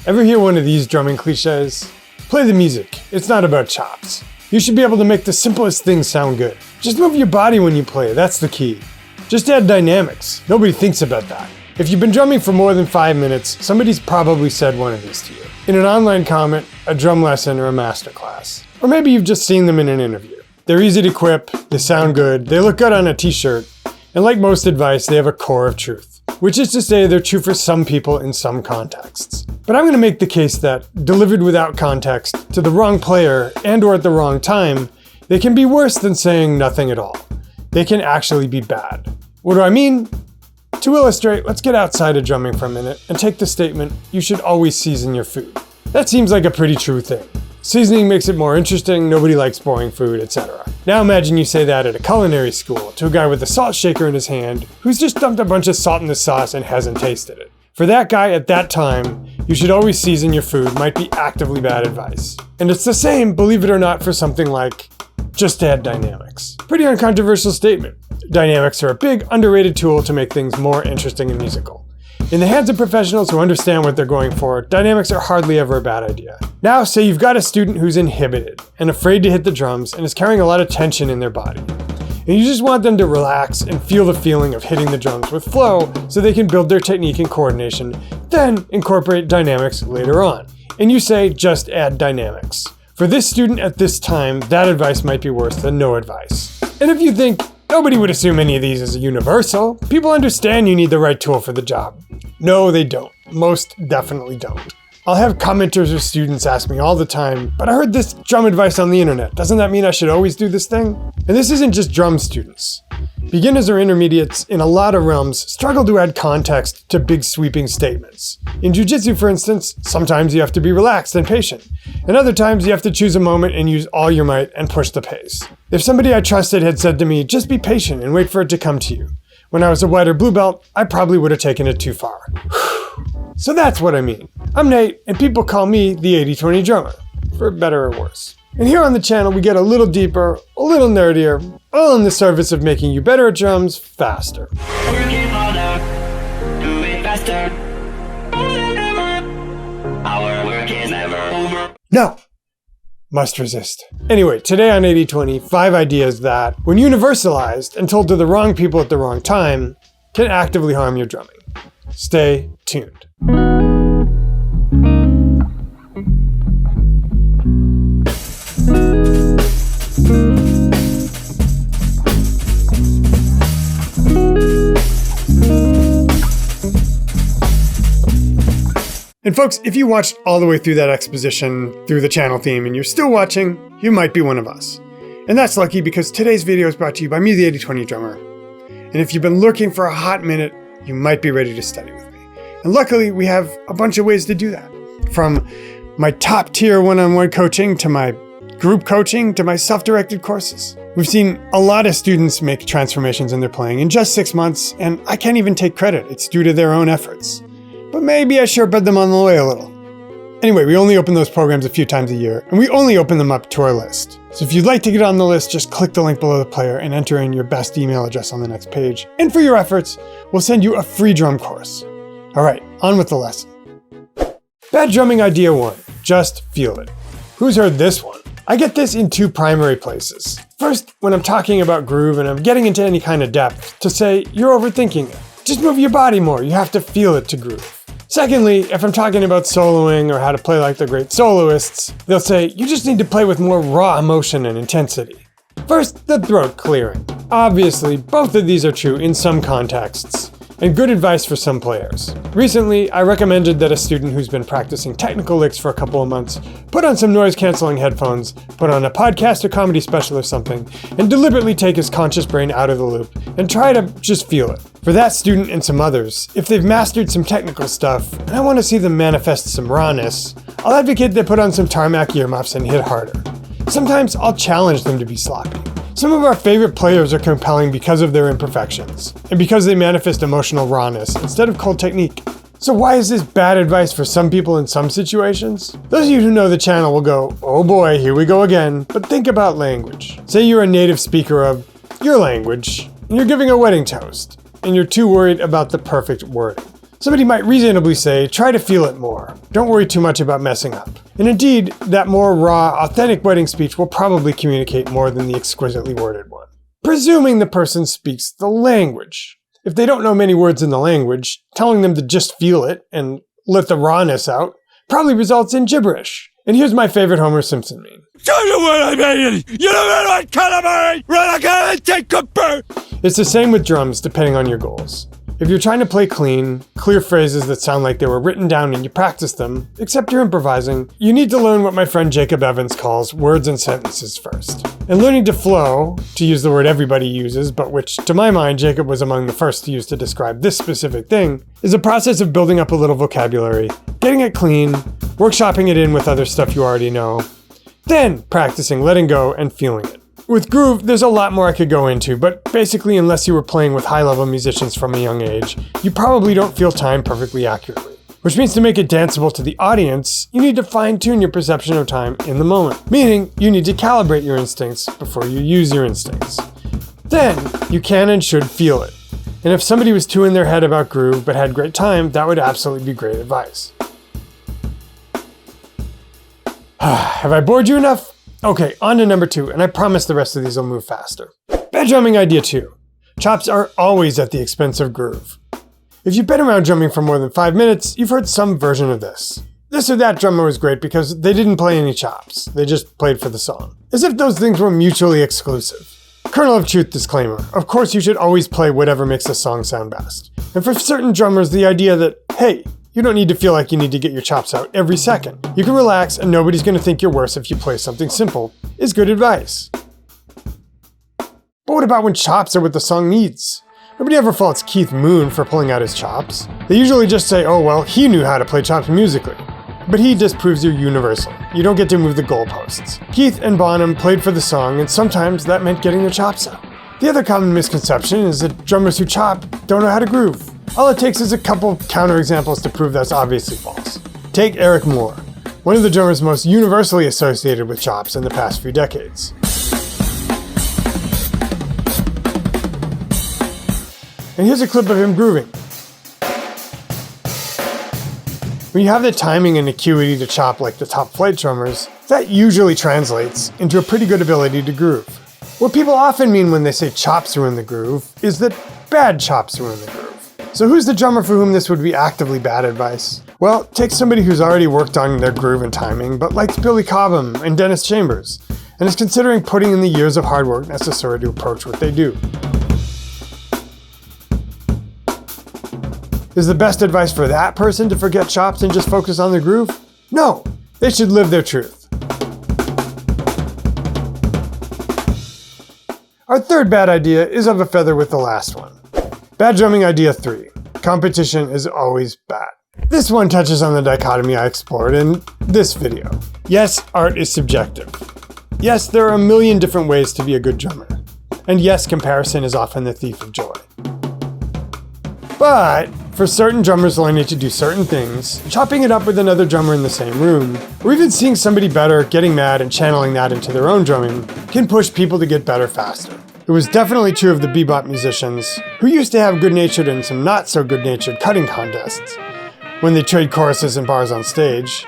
Ever hear one of these drumming cliches? Play the music, it's not about chops. You should be able to make the simplest things sound good. Just move your body when you play, that's the key. Just add dynamics, nobody thinks about that. If you've been drumming for more than 5 minutes, somebody's probably said one of these to you. In an online comment, a drum lesson, or a masterclass. Or maybe you've just seen them in an interview. They're easy to quip, they sound good, they look good on a t-shirt, and like most advice, they have a core of truth. Which is to say they're true for some people in some contexts. But I'm going to make the case that, delivered without context, to the wrong player and or at the wrong time, they can be worse than saying nothing at all. They can actually be bad. What do I mean? To illustrate, let's get outside of drumming for a minute and take the statement, you should always season your food. That seems like a pretty true thing. Seasoning makes it more interesting, nobody likes boring food, etc. Now imagine you say that at a culinary school to a guy with a salt shaker in his hand who's just dumped a bunch of salt in the sauce and hasn't tasted it. For that guy at that time, you should always season your food might be actively bad advice. And it's the same, believe it or not, for something like just add dynamics. Pretty uncontroversial statement. Dynamics are a big, underrated tool to make things more interesting and musical. In the hands of professionals who understand what they're going for, dynamics are hardly ever a bad idea. Now, say you've got a student who's inhibited and afraid to hit the drums and is carrying a lot of tension in their body. And you just want them to relax and feel the feeling of hitting the drums with flow so they can build their technique and coordination, then incorporate dynamics later on. And you say, just add dynamics. For this student at this time, that advice might be worse than no advice. And if you think, nobody would assume any of these is universal, people understand you need the right tool for the job. No, they don't. Most definitely don't. I'll have commenters or students ask me all the time, but I heard this drum advice on the internet. Doesn't that mean I should always do this thing? And this isn't just drum students. Beginners or intermediates in a lot of realms struggle to add context to big sweeping statements. In jiu-jitsu, for instance, sometimes you have to be relaxed and patient, and other times you have to choose a moment and use all your might and push the pace. If somebody I trusted had said to me, just be patient and wait for it to come to you, when I was a white or blue belt, I probably would have taken it too far. So that's what I mean. I'm Nate, and people call me the 80/20 drummer, for better or worse. And here on the channel, we get a little deeper, a little nerdier, all in the service of making you better at drums faster. Working harder, do it faster. Our work is never over. No! Must resist. Anyway, today on 80/20, 5 ideas that, when universalized and told to the wrong people at the wrong time, can actively harm your drumming. Stay tuned. And folks, if you watched all the way through that exposition through the channel theme and you're still watching, you might be one of us. And that's lucky because today's video is brought to you by me, the 80/20 drummer. And if you've been looking for a hot minute, you might be ready to study with me. And luckily, we have a bunch of ways to do that. From my top tier one-on-one coaching to my group coaching to my self-directed courses. We've seen a lot of students make transformations in their playing in just 6 months, and I can't even take credit. It's due to their own efforts. But maybe I sharpened them on the way a little. Anyway, we only open those programs a few times a year, and we only open them up to our list. So if you'd like to get on the list, just click the link below the player and enter in your best email address on the next page. And for your efforts, we'll send you a free drum course. All right, on with the lesson. Bad drumming idea 1, just feel it. Who's heard this one? I get this in 2 primary places. First, when I'm talking about groove and I'm getting into any kind of depth, to say, you're overthinking it. Just move your body more, you have to feel it to groove. Secondly, if I'm talking about soloing or how to play like the great soloists, they'll say, you just need to play with more raw emotion and intensity. First, the throat clearing. Obviously, both of these are true in some contexts, and good advice for some players. Recently, I recommended that a student who's been practicing technical licks for a couple of months put on some noise-canceling headphones, put on a podcast or comedy special or something, and deliberately take his conscious brain out of the loop and try to just feel it. For that student and some others, if they've mastered some technical stuff and I want to see them manifest some rawness, I'll advocate they put on some tarmac earmuffs and hit harder. Sometimes I'll challenge them to be sloppy. Some of our favorite players are compelling because of their imperfections, and because they manifest emotional rawness instead of cold technique. So why is this bad advice for some people in some situations? Those of you who know the channel will go, oh boy, here we go again, but think about language. Say you're a native speaker of your language, and you're giving a wedding toast, and you're too worried about the perfect wording. Somebody might reasonably say, try to feel it more. Don't worry too much about messing up. And indeed, that more raw, authentic wedding speech will probably communicate more than the exquisitely worded one. Presuming the person speaks the language. If they don't know many words in the language, telling them to just feel it and let the rawness out probably results in gibberish. And here's my favorite Homer Simpson meme. It's the same with drums, depending on your goals. If you're trying to play clean, clear phrases that sound like they were written down and you practice them, except you're improvising, you need to learn what my friend Jacob Evans calls words and sentences first. And learning to flow, to use the word everybody uses, but which, to my mind, Jacob was among the first to use to describe this specific thing, is a process of building up a little vocabulary, getting it clean, workshopping it in with other stuff you already know, then practicing letting go and feeling it. With groove, there's a lot more I could go into, but basically unless you were playing with high-level musicians from a young age, you probably don't feel time perfectly accurately. Which means to make it danceable to the audience, you need to fine-tune your perception of time in the moment. Meaning, you need to calibrate your instincts before you use your instincts. Then, you can and should feel it. And if somebody was too in their head about groove but had great time, that would absolutely be great advice. Have I bored you enough? Okay, on to number 2, and I promise the rest of these will move faster. Bad drumming idea 2. Chops are always at the expense of groove. If you've been around drumming for more than 5 minutes, you've heard some version of this. This or that drummer was great because they didn't play any chops, they just played for the song. As if those things were mutually exclusive. Kernel of truth disclaimer, of course you should always play whatever makes a song sound best. And for certain drummers, the idea that, hey, you don't need to feel like you need to get your chops out every second. You can relax and nobody's going to think you're worse if you play something simple, is good advice. But what about when chops are what the song needs? Nobody ever faults Keith Moon for pulling out his chops. They usually just say, oh well, he knew how to play chops musically. But he disproves you're universal. You don't get to move the goalposts. Keith and Bonham played for the song, and sometimes that meant getting their chops out. The other common misconception is that drummers who chop don't know how to groove. All it takes is a couple counterexamples to prove that's obviously false. Take Eric Moore, one of the drummers most universally associated with chops in the past few decades. And here's a clip of him grooving. When you have the timing and acuity to chop like the top flight drummers, that usually translates into a pretty good ability to groove. What people often mean when they say chops ruin the groove is that bad chops ruin the groove. So who's the drummer for whom this would be actively bad advice? Well, take somebody who's already worked on their groove and timing, but likes Billy Cobham and Dennis Chambers, and is considering putting in the years of hard work necessary to approach what they do. Is the best advice for that person to forget chops and just focus on the groove? No, they should live their truth. Our third bad idea is of a feather with the last one. Bad drumming idea 3. Competition is always bad. This one touches on the dichotomy I explored in this video. Yes, art is subjective. Yes, there are a million different ways to be a good drummer. And yes, comparison is often the thief of joy. But for certain drummers learning to do certain things, chopping it up with another drummer in the same room, or even seeing somebody better, getting mad and channeling that into their own drumming, can push people to get better faster. It was definitely true of the bebop musicians, who used to have good-natured and some not-so-good-natured cutting contests when they trade choruses and bars on stage.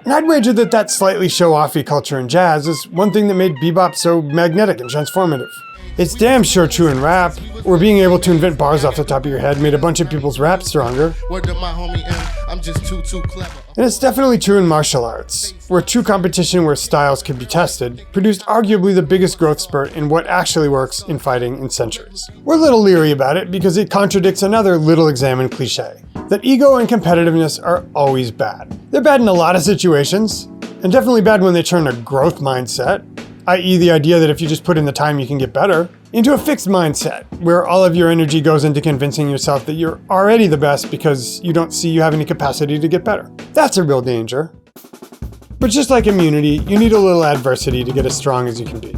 And I'd wager that slightly show-offy culture in jazz is one thing that made bebop so magnetic and transformative. It's damn sure true in rap, where being able to invent bars off the top of your head made a bunch of people's rap stronger. Word to my homie M, I'm just too clever. And it's definitely true in martial arts, where true competition where styles can be tested produced arguably the biggest growth spurt in what actually works in fighting in centuries. We're a little leery about it because it contradicts another little examined cliche, that ego and competitiveness are always bad. They're bad in a lot of situations, and definitely bad when they turn a growth mindset, i.e. the idea that if you just put in the time you can get better, into a fixed mindset, where all of your energy goes into convincing yourself that you're already the best because you don't see you have any capacity to get better. That's a real danger. But just like immunity, you need a little adversity to get as strong as you can be.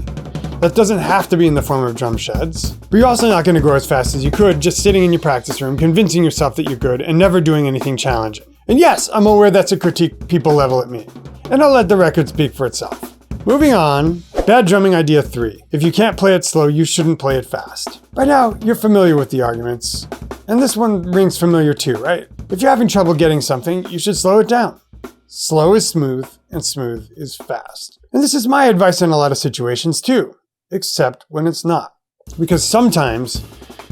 That doesn't have to be in the form of drum sheds, but you're also not going to grow as fast as you could just sitting in your practice room convincing yourself that you're good and never doing anything challenging. And yes, I'm aware that's a critique people level at me, and I'll let the record speak for itself. Moving on, bad drumming idea 3. If you can't play it slow, you shouldn't play it fast. By now, you're familiar with the arguments. And this one rings familiar too, right? If you're having trouble getting something, you should slow it down. Slow is smooth, and smooth is fast. And this is my advice in a lot of situations too, except when it's not. Because sometimes,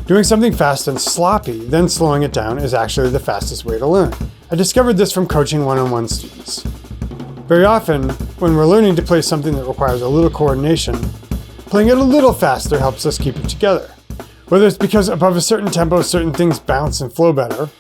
doing something fast and sloppy, then slowing it down is actually the fastest way to learn. I discovered this from coaching one-on-one students. Very often, when we're learning to play something that requires a little coordination, playing it a little faster helps us keep it together. Whether it's because above a certain tempo, certain things bounce and flow better,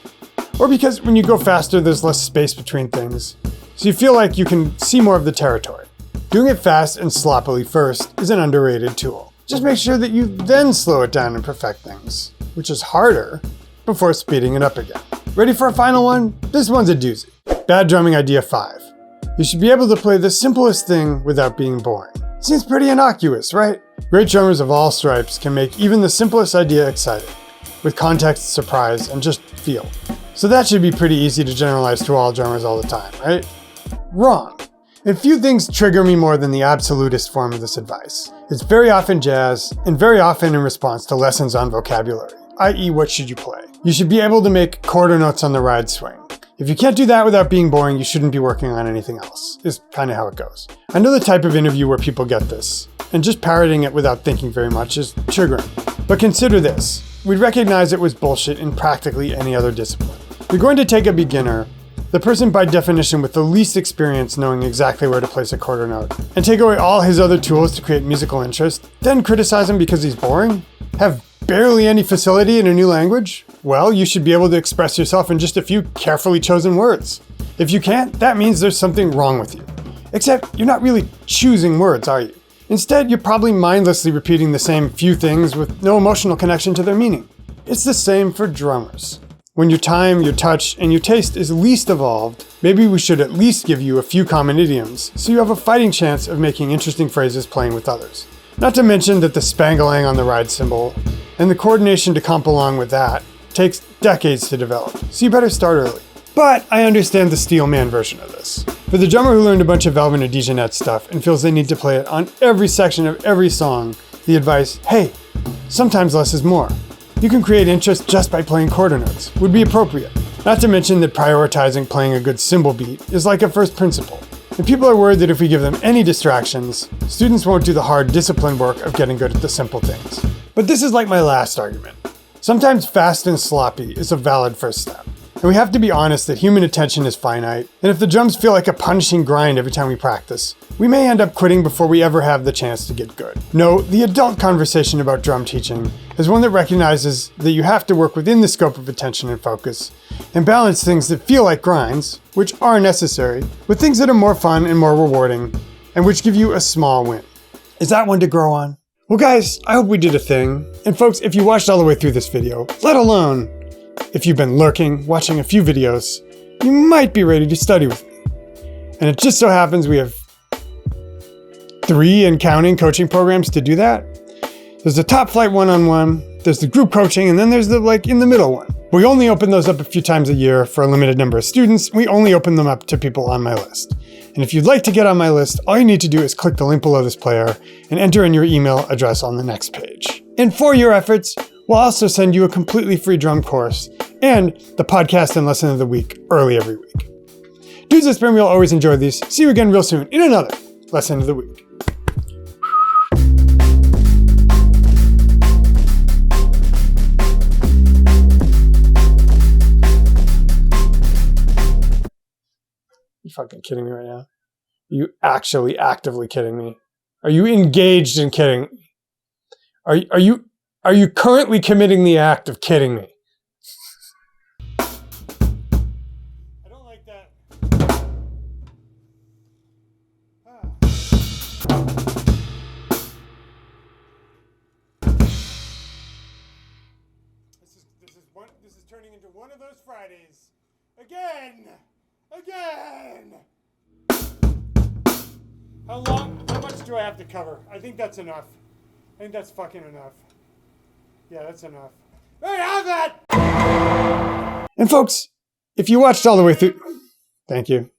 or because when you go faster, there's less space between things, so you feel like you can see more of the territory. Doing it fast and sloppily first is an underrated tool. Just make sure that you then slow it down and perfect things, which is harder, before speeding it up again. Ready for a final one? This one's a doozy. Bad drumming idea 5. You should be able to play the simplest thing without being boring. Seems pretty innocuous, right? Great drummers of all stripes can make even the simplest idea exciting, with context, surprise, and just feel. So that should be pretty easy to generalize to all drummers all the time, right? Wrong. And few things trigger me more than the absolutist form of this advice. It's very often jazz, and very often in response to lessons on vocabulary, i.e. what should you play? You should be able to make quarter notes on the ride swing. If you can't do that without being boring, you shouldn't be working on anything else, is kind of how it goes. I know the type of interview where people get this, and just parroting it without thinking very much is triggering. But consider this. We'd recognize it was bullshit in practically any other discipline. You're going to take a beginner, the person by definition with the least experience knowing exactly where to place a quarter note, and take away all his other tools to create musical interest, then criticize him because he's boring? Have barely any facility in a new language? Well, you should be able to express yourself in just a few carefully chosen words. If you can't, that means there's something wrong with you. Except you're not really choosing words, are you? Instead, you're probably mindlessly repeating the same few things with no emotional connection to their meaning. It's the same for drummers. When your time, your touch, and your taste is least evolved, maybe we should at least give you a few common idioms so you have a fighting chance of making interesting phrases playing with others. Not to mention that the spangalang on the ride cymbal and the coordination to comp along with that takes decades to develop, so you better start early. But I understand the Steelman version of this. For the drummer who learned a bunch of Velvet or DeJohnette stuff and feels they need to play it on every section of every song, the advice, hey, sometimes less is more. You can create interest just by playing quarter notes, would be appropriate. Not to mention that prioritizing playing a good cymbal beat is like a first principle. And people are worried that if we give them any distractions, students won't do the hard discipline work of getting good at the simple things. But this is like my last argument. Sometimes fast and sloppy is a valid first step. And we have to be honest that human attention is finite, and if the drums feel like a punishing grind every time we practice, we may end up quitting before we ever have the chance to get good. No, the adult conversation about drum teaching is one that recognizes that you have to work within the scope of attention and focus, and balance things that feel like grinds, which are necessary, with things that are more fun and more rewarding, and which give you a small win. Is that one to grow on? Well guys, I hope we did a thing. And folks, if you watched all the way through this video, let alone if you've been lurking, watching a few videos, you might be ready to study with me. And it just so happens we have 3 and counting coaching programs to do that. There's the top flight one-on-one, there's the group coaching, and then there's the in the middle one. We only open those up a few times a year for a limited number of students. We only open them up to people on my list. And if you'd like to get on my list, all you need to do is click the link below this player and enter in your email address on the next page. And for your efforts, we'll also send you a completely free drum course and the podcast and lesson of the week early every week. Dudes that spin, we'll always enjoy these. See you again real soon in another lesson of the week. You fucking kidding me right now? Are you actually actively kidding me? Are you engaged in kidding? Are you currently committing the act of kidding me? I don't like that. This is turning into one of those Fridays. Again! How much do I have to cover? I think that's enough. I think that's fucking enough. Yeah, that's enough. There you have that! And folks, if you watched all the way through, thank you.